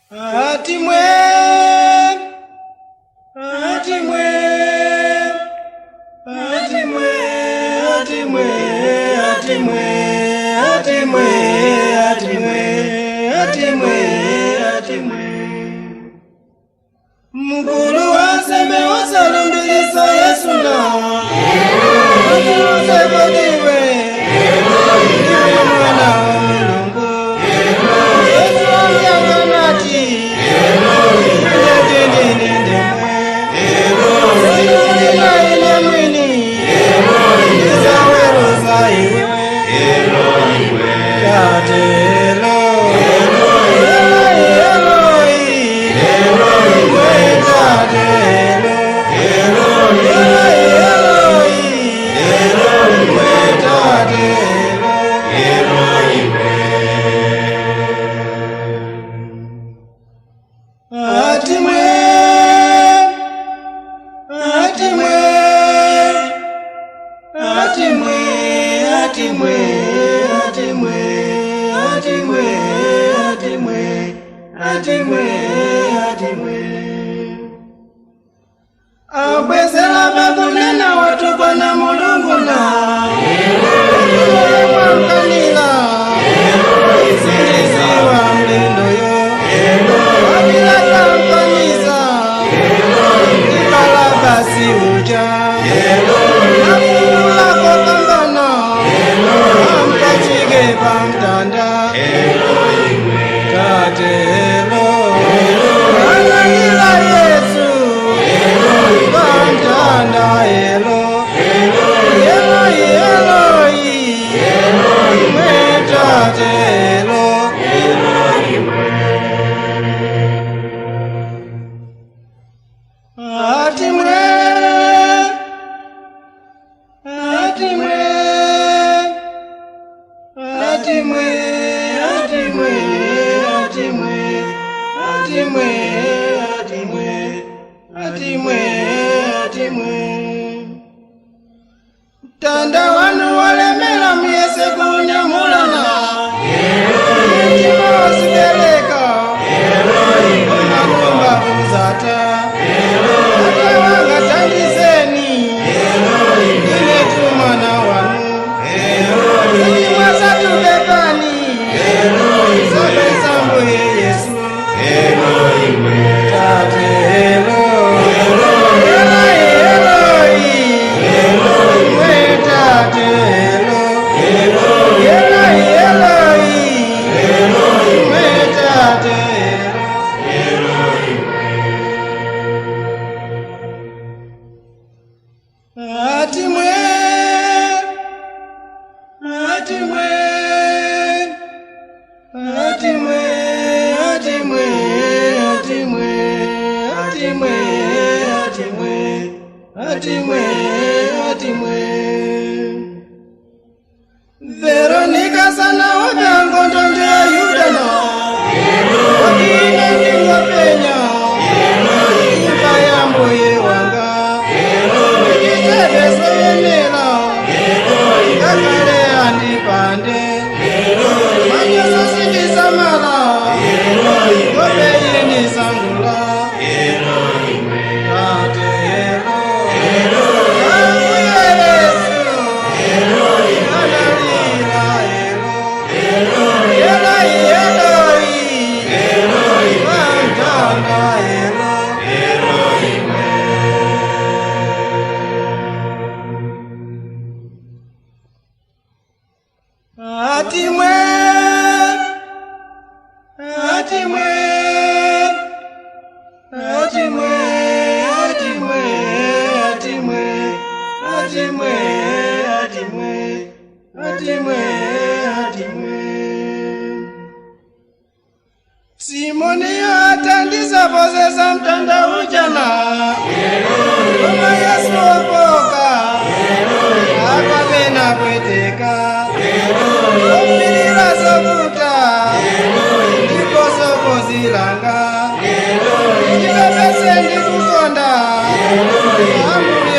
Atimwe, atimwe, atimwe, atimwe, atimwe, atimwe, atimwe, atimwe, atimwe. Mukulu waseme wasalumbilisa Yesu na wasebodiwe mwana wa Mulungu Yesu amyanganati Abwezela bakunena watu kwa na Mulungu na mwankanila iziliziwa mlendo yo wabila kampaniza ikala basi uja nakula kokambana ampachige pamtanda Tatelo Anangila Yesu Pamtanda Elo Eloi Eloi Metatelo Atimwe Atimwe Atimwe Atimwe Atimwe, atimwe, atimwe, atimwe. Tanda wanu walemela miese kunyamulana. Mtima wasipeleka. Unakumba kuzata. Atewanga tandizeni. Imetuma na wanu. Itima satu bebani. Sabe sambu ye Yesu. Tatelo Eloi Eloi Eloi Tatelo Eloi Eloi Eloi Tatelo Atimwe Atimwe Atimwe Atimwe Atimwe, atimwe, atimwe, atimwe. Veronica sana wadango ndonde ya Yudana. Wakina ndiwa penya. Iba ya mboye wanga. Ikitebe soyenela. Kakale andipande. Manyoso sindi samala. Gobe yeni sangula. Atimwe, atimwe, atimwe, atimwe, atimwe, atimwe, atimwe, atimwe, atimwe. Simoni atandisa pose za mtanda ujana. Kama Yesu okoka. Akapena kweteka. Opilila sokuta. Ndipo soko zilanga. Ikipepese ndikukonda. Amuri